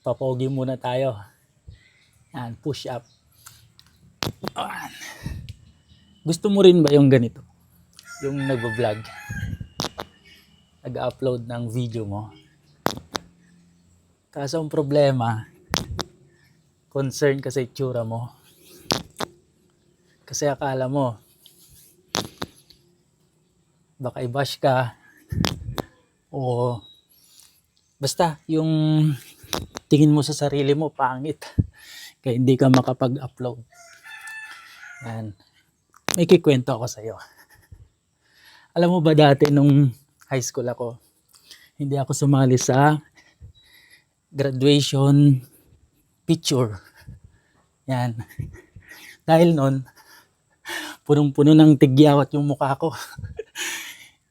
Papogi muna tayo. Yan, push up. Ayan. Gusto mo rin ba yung ganito? Yung nagbo-vlog, nag-upload ng video mo. Kaso ang problema, concern ka sa itsura mo. Kasi akala mo, baka i-bash ka o basta yung tingin mo sa sarili mo pangit kaya hindi ka makapag-upload. Yan. May kikwento ako sa iyo. Alam mo ba dati nung high school ako, hindi ako sumali sa graduation picture. Yan. Dahil nun, punong-puno ng tigyawat yung mukha ko.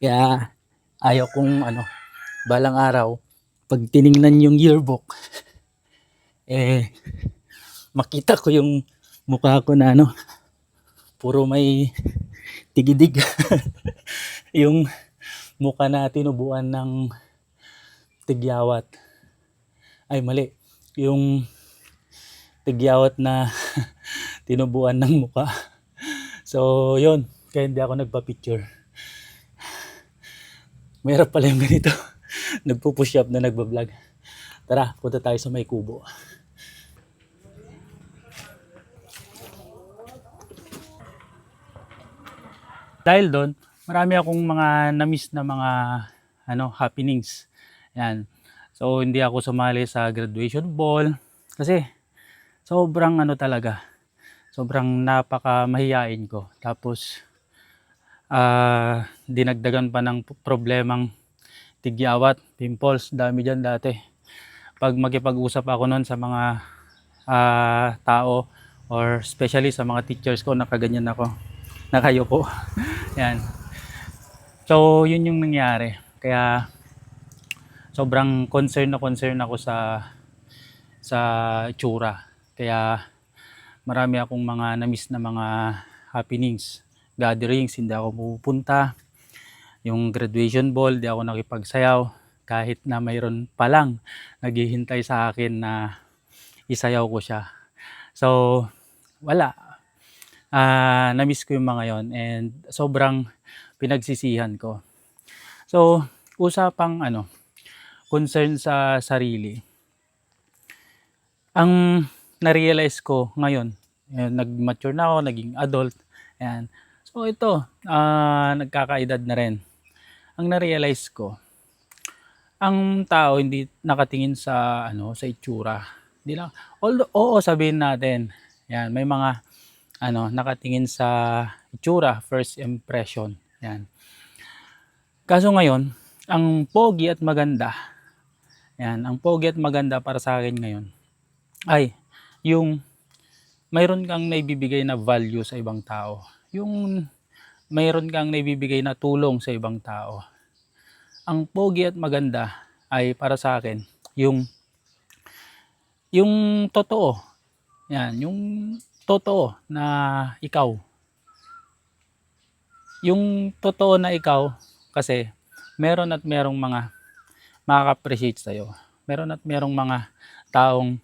Kaya ayaw kong balang araw, pag tiningnan yung yearbook, makita ko yung mukha ko na puro may tigidig. Yung mukha na tinubuan ng tigyawat. Ay mali. Yung tigyawat na tinubuan ng mukha. So yun, kaya hindi ako nagpa-picture. Mayroon pala yung ganito. Nagpo-push up na nagba-vlog. Tara, punta tayo sa may kubo. Dahil doon, marami akong mga na-miss na mga happenings. Yan. So hindi ako sumali sa graduation ball kasi sobrang talaga. Sobrang napaka-mahiyain ko. Tapos dinagdagan pa ng problemang tigyawat, pimples, dami dyan dati. Pag makipag-usap ako noon sa mga tao or especially sa mga teachers ko, nakaganyan ako, nakayuko. Yan. So yun yung nangyari. Kaya sobrang concern ako sa itsura. Kaya marami akong mga na-miss na mga happenings, gatherings, hindi ako pupunta. Yung graduation ball, di ako nakipagsayaw kahit na mayroon pa lang naghihintay sa akin na isayaw ko siya. So wala. Na-miss ko yung mga yon and sobrang pinagsisihan ko. So usapang concern sa sarili. Ang na-realize ko ngayon, nag-mature na ako, naging adult. Ayan. So ito, nagkakaedad na rin. Ang na-realize ko, ang tao hindi nakatingin sa sa itsura. Hindi lang. Although oo, sabihin natin, yan, may mga nakatingin sa itsura, first impression. Yan. Kaso ngayon, ang pogi at maganda, yan, ang pogi at maganda para sa akin ngayon ay yung mayroon kang naibibigay na value sa ibang tao. Yung mayroon kang naibibigay na tulong sa ibang tao. Ang pogi at maganda ay para sa akin yung totoo. Yan, yung totoo na ikaw. Yung totoo na ikaw kasi meron at merong mga makaka-appreciate sa'yo. Meron at merong mga taong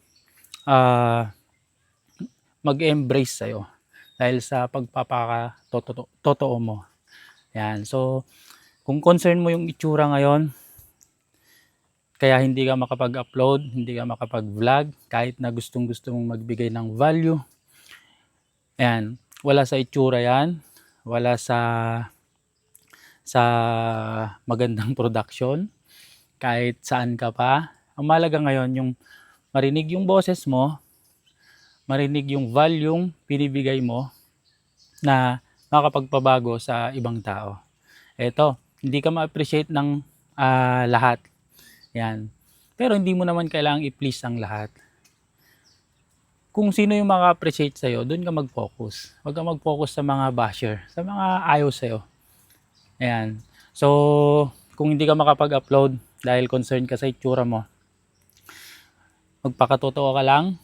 mag-embrace sa'yo dahil sa pagpapaka-totoo mo. Yan. So, kung concern mo yung itsura ngayon, kaya hindi ka makapag-upload, hindi ka makapag-vlog, kahit na gustong-gusto mong magbigay ng value, yan. Wala sa itsura yan. Wala sa magandang production. Kahit saan ka pa. Ang mahalaga ngayon, yung marinig yung boses mo, marinig yung value pinibigay mo na makapagpabago sa ibang tao. Eto, hindi ka ma-appreciate ng lahat. Yan. Pero hindi mo naman kailangang i-please ang lahat. Kung sino yung maka-appreciate sa'yo, doon ka mag-focus. Huwag ka mag-focus sa mga basher, sa mga ayaw sa'yo. Ayan. So, kung hindi ka makapag-upload dahil concerned ka sa itsura mo, magpakatotoo ka lang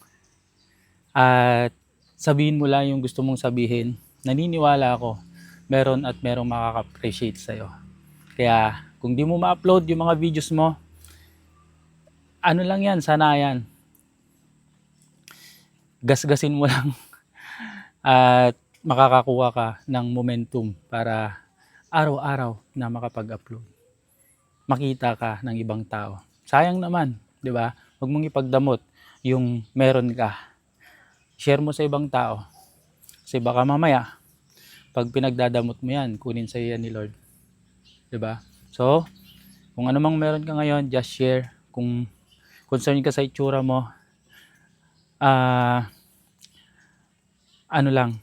at sabihin mo lang yung gusto mong sabihin. Naniniwala ako, meron at merong makaka-appreciate sa'yo. Kaya, kung di mo ma-upload yung mga videos mo, ano lang yan, sanayan. gasgasin mo lang at makakakuha ka ng momentum para araw-araw na makapag-upload. Makita ka ng ibang tao. Sayang naman, 'di ba? Huwag mong ipagdamot yung meron ka. Share mo sa ibang tao. Kasi baka mamaya, pag pinagdadamot mo yan, kunin sa yan ni Lord. 'Di ba? So, kung ano mang meron ka ngayon, just share. Kung concern ka sa itsura mo, ano lang,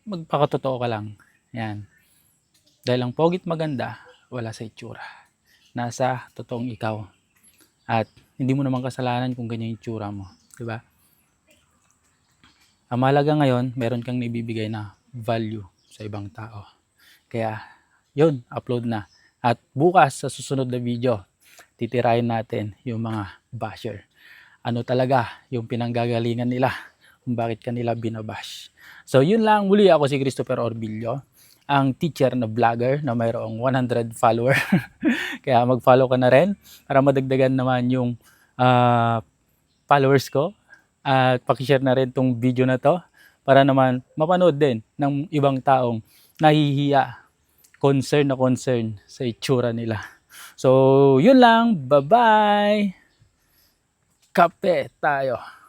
magpakatotoo ka lang. Yan. Dahil ang pogit maganda, wala sa itsura. Nasa totoong ikaw. At hindi mo naman kasalanan kung ganyan yung itsura mo. 'Di ba? Ang mahalaga ngayon, meron kang naibibigay na value sa ibang tao. Kaya, yun, upload na. At bukas sa susunod na video, titirahin natin yung mga basher. Ano talaga yung pinanggagalingan nila, kung bakit kanila binabash. So yun lang, muli ako si Christopher Orbillo, ang teacher na vlogger na mayroong 100 follower. Kaya mag-follow ka na rin para madagdagan naman yung followers ko. At pakishare na rin tong video na to para naman mapanood din ng ibang taong nahihiya, concern sa itsura nila. So, yun lang. Bye-bye! Kape tayo!